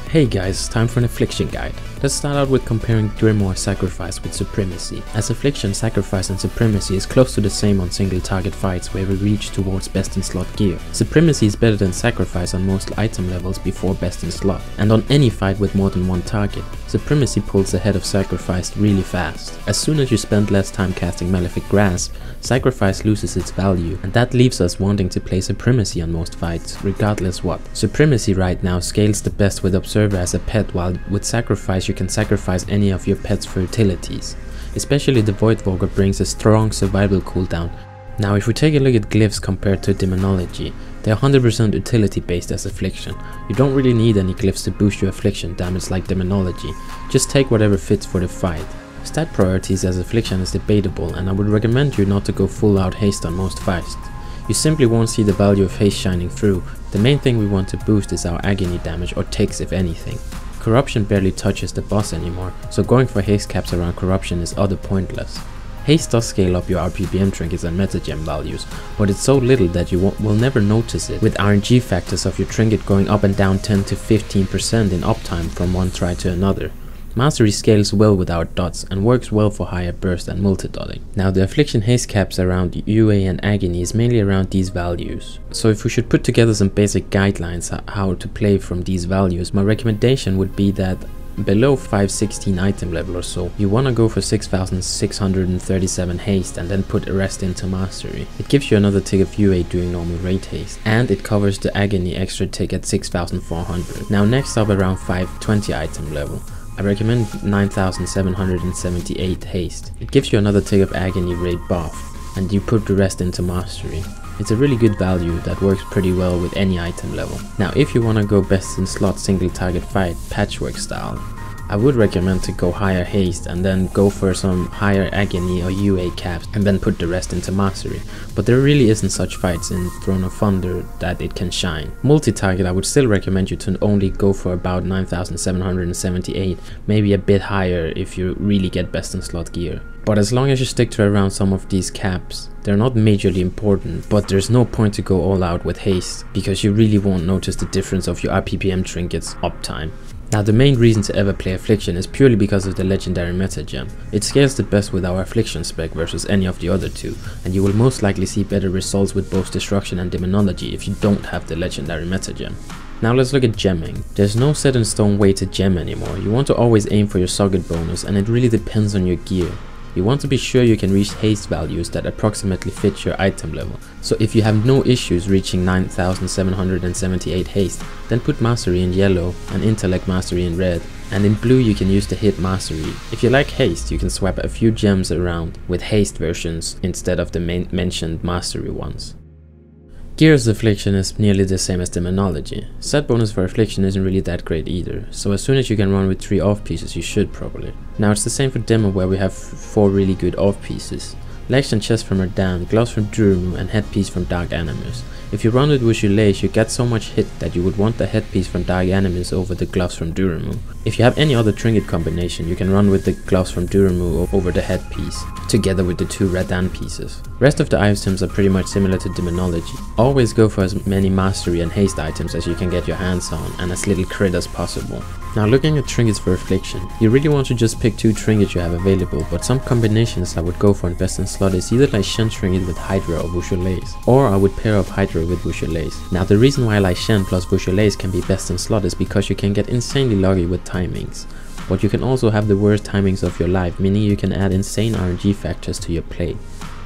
Hey guys, time for an Affliction guide. Let's start out with comparing Grimoire Sacrifice with Supremacy, as Affliction, Sacrifice and Supremacy is close to the same on single target fights where we reach towards best in slot gear. Supremacy is better than Sacrifice on most item levels before best in slot, and on any fight with more than one target. Supremacy pulls ahead of Sacrifice really fast. As soon as you spend less time casting Malefic Grasp, Sacrifice loses its value, and that leaves us wanting to play Supremacy on most fights, regardless what. Supremacy right now scales the best with Observer as a pet, while with Sacrifice you can sacrifice any of your pet's fertilities. Especially the Voidwalker brings a strong survival cooldown. Now if we take a look at Glyphs compared to Demonology, they're 100% utility based as Affliction. You don't really need any Glyphs to boost your Affliction damage like Demonology, just take whatever fits for the fight. Stat priorities as Affliction is debatable, and I would recommend you not to go full out haste on most fights. You simply won't see the value of haste shining through. The main thing we want to boost is our agony damage, or ticks if anything. Corruption barely touches the boss anymore, so going for haste caps around Corruption is utter pointless. Haste does scale up your RPPM trinkets and metagem values, but it's so little that you will never notice it, with RNG factors of your trinket going up and down 10 to 15% in uptime from one try to another. Mastery scales well without dots and works well for higher burst and multi-dotting. Now the Affliction haste caps around UA and Agony is mainly around these values. So if we should put together some basic guidelines how to play from these values, my recommendation would be that below 516 item level or so, you wanna go for 6637 haste and then put Arrest into Mastery. It gives you another tick of UA doing normal rate haste, and it covers the Agony extra tick at 6400. Now next up around 520 item level, I recommend 9778 haste. It gives you another tick of Agony rate buff, and you put the rest into Mastery. It's a really good value that works pretty well with any item level. Now if you wanna go best in slot single target fight patchwork style, I would recommend to go higher haste and then go for some higher agony or UA caps and then put the rest into Mastery, but there really isn't such fights in Throne of Thunder that it can shine. Multi-target, I would still recommend you to only go for about 9778, maybe a bit higher if you really get best in slot gear. But as long as you stick to around some of these caps, they're not majorly important, but there's no point to go all out with haste, because you really won't notice the difference of your RPPM trinkets uptime. Now the main reason to ever play Affliction is purely because of the legendary metagem. It scales the best with our Affliction spec versus any of the other two, and you will most likely see better results with both Destruction and Demonology if you don't have the legendary metagem. Now let's look at gemming. There's no set in stone way to gem anymore. You want to always aim for your socket bonus, and it really depends on your gear. You want to be sure you can reach haste values that approximately fit your item level. So if you have no issues reaching 9778 haste, then put Mastery in yellow and Intellect Mastery in red. And in blue you can use the hit Mastery. If you like haste, you can swap a few gems around with haste versions instead of the mentioned Mastery ones. Gear's Affliction is nearly the same as Demonology. Set bonus for Affliction isn't really that great either, so as soon as you can run with 3 off pieces you should probably. Now it's the same for Demo, where we have 4 really good off pieces. Legs and chest from Erdan, gloves from Durumu and headpiece from Dark Animus. If you run with Wushulays, you get so much hit that you would want the headpiece from Dark Animus over the gloves from Durumu. If you have any other trinket combination, you can run with the gloves from Durumu over the headpiece, together with the 2 Radan pieces. Rest of the items are pretty much similar to Demonology. Always go for as many Mastery and haste items as you can get your hands on, and as little crit as possible. Now looking at trinkets for Affliction, you really want to just pick 2 trinkets you have available, but some combinations I would go for in best in slot is either like Shen trinket with Hydra or Wushulays, or I would pair up Hydra with Wushulays. Now the reason why Lai Shen plus Wushulays can be best in slot is because you can get insanely lucky with timings, but you can also have the worst timings of your life, meaning you can add insane RNG factors to your play.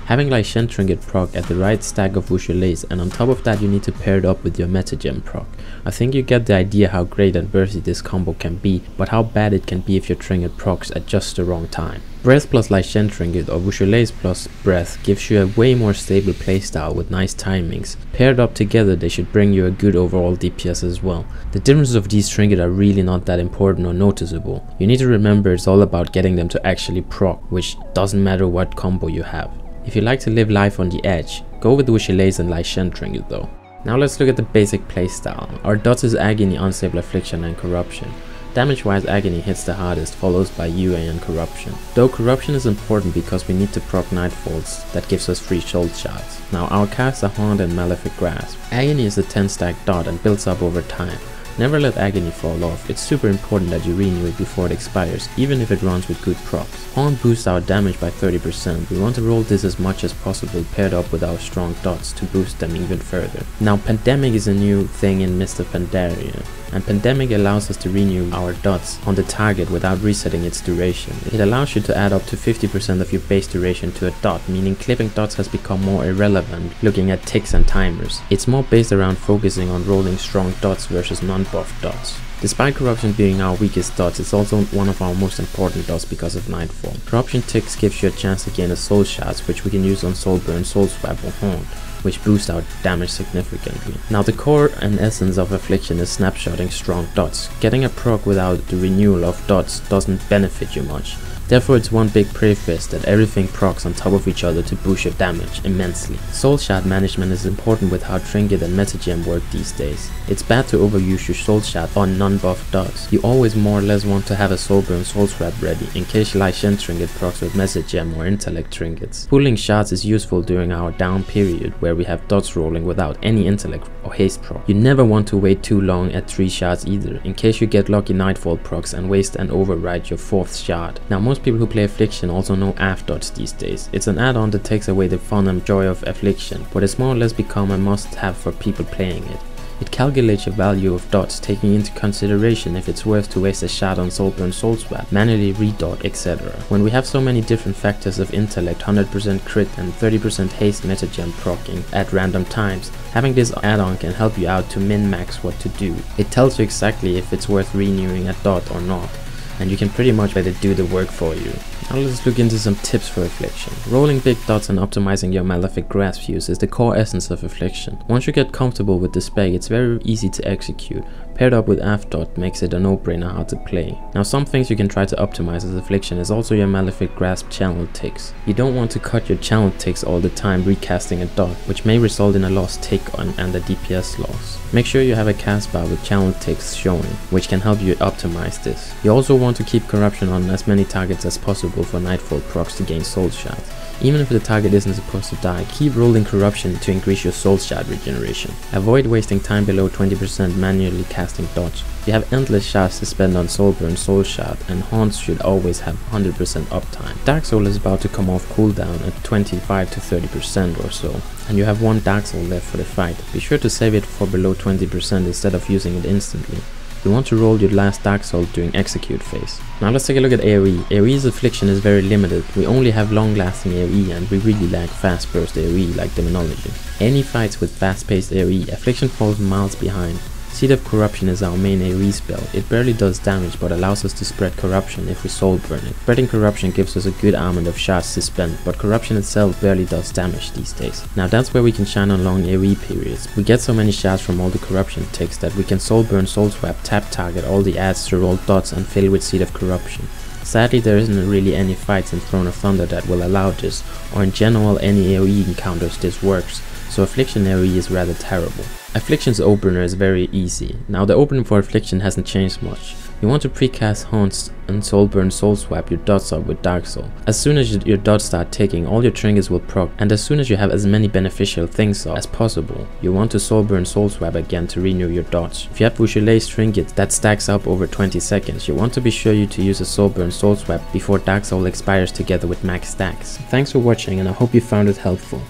Having Lai Shen trinket proc at the right stack of Wushulays, and on top of that you need to pair it up with your metagem proc. I think you get the idea how great and worthy this combo can be, but how bad it can be if your trinket procs at just the wrong time. Breath plus Lai Shen trinket or Wushulays plus Breath gives you a way more stable playstyle with nice timings. Paired up together they should bring you a good overall DPS as well. The differences of these trinkets are really not that important or noticeable. You need to remember it's all about getting them to actually proc, which doesn't matter what combo you have. If you like to live life on the edge, go with Wushulays and Lai Shen trinket though. Now let's look at the basic playstyle. Our dots is Agony, Unstable Affliction and Corruption. Damage wise, Agony hits the hardest, followed by UA and Corruption. Though Corruption is important because we need to proc Nightfalls that gives us free soul shards. Now our casts are Haunt and Malefic Grasp. Agony is a 10 stack dot and builds up over time. Never let Agony fall off. It's super important that you renew it before it expires, even if it runs with good procs. Haunt boosts our damage by 30%. We want to roll this as much as possible paired up with our strong dots to boost them even further. Now Pandemic is a new thing in Mr. Pandaria, and Pandemic allows us to renew our dots on the target without resetting its duration. It allows you to add up to 50% of your base duration to a dot, meaning clipping dots has become more irrelevant looking at ticks and timers. It's more based around focusing on rolling strong dots versus non-buff dots. Despite Corruption being our weakest dots, it's also one of our most important dots because of Nightfall. Corruption ticks gives you a chance to gain a soul shards, which we can use on Soulburn, Soul Swap or Haunt, which boosts our damage significantly. Now the core and essence of Affliction is snapshotting strong dots. Getting a proc without the renewal of dots doesn't benefit you much. Therefore it's one big prayer fest that everything procs on top of each other to boost your damage immensely. Soul shard management is important with how Trinket and Metagem work these days. It's bad to overuse your soul shard on non-buff dots. You always more or less want to have a Soulburn Soul Swap ready in case Lai Shen Trinket procs with Metagem or Intellect Trinkets. Pulling shards is useful during our down period where we have dots rolling without any Intellect or Haste proc. You never want to wait too long at 3 shards either, in case you get lucky Nightfall procs and waste and override your 4th shard. Now most people who play Affliction also know AF dots these days. It's an add-on that takes away the fun and joy of Affliction, but it's more or less become a must-have for people playing it. It calculates your value of dots, taking into consideration if it's worth to waste a shard on Soulburn Soul Swap, manually redot, etc. When we have so many different factors of intellect, 100% crit and 30% haste metagem proccing at random times, having this add-on can help you out to min-max what to do. It tells you exactly if it's worth renewing a dot or not, and you can pretty much let it do the work for you. Now let's look into some tips for Affliction. Rolling big dots and optimizing your Malefic Grasp use is the core essence of Affliction. Once you get comfortable with the spec, it's very easy to execute. Paired up with AF dot makes it a no-brainer how to play. Now some things you can try to optimize as Affliction is also your Malefic Grasp channel ticks. You don't want to cut your channel ticks all the time recasting a dot, which may result in a lost tick and a DPS loss. Make sure you have a cast bar with channel ticks showing, which can help you optimize this. You also want to keep Corruption on as many targets as possible for Nightfall procs to gain soul shards. Even if the target isn't supposed to die, keep rolling Corruption to increase your soul shard regeneration. Avoid wasting time below 20% manually casting dots. You have endless shards to spend on Soulburn Soul Shard, and Haunts should always have 100% uptime. Dark Soul is about to come off cooldown at 25 to 30% or so, and you have 1 Dark Soul left for the fight. Be sure to save it for below 20% instead of using it instantly. You want to roll your last Dark Soul during execute phase. Now let's take a look at AoE. AoE's Affliction is very limited. We only have long lasting AoE and we really lack fast burst AoE like Demonology. Any fights with fast paced AoE, Affliction falls miles behind. Seed of Corruption is our main AoE spell. It barely does damage but allows us to spread Corruption if we soul burn it. Spreading Corruption gives us a good armament of shards to spend, but Corruption itself barely does damage these days. Now that's where we can shine on long AoE periods. We get so many shards from all the Corruption ticks that we can soul burn, soul swap, tap target all the adds to roll dots and fill with Seed of Corruption. Sadly, there isn't really any fights in Throne of Thunder that will allow this, or in general any AoE encounters this works, so Affliction AoE is rather terrible. Affliction's opener is very easy. Now the opening for Affliction hasn't changed much. You want to precast Haunts and Soulburn Soul Swap your dots up with Dark Soul. As soon as your dots start ticking, all your trinkets will proc, and as soon as you have as many beneficial things up as possible, you want to Soulburn Soul Swap again to renew your dots. If you have Wushulae's Trinket that stacks up over 20 seconds, you want to be sure to use a Soulburn Soul Swap before Dark Soul expires together with max stacks. Thanks for watching and I hope you found it helpful.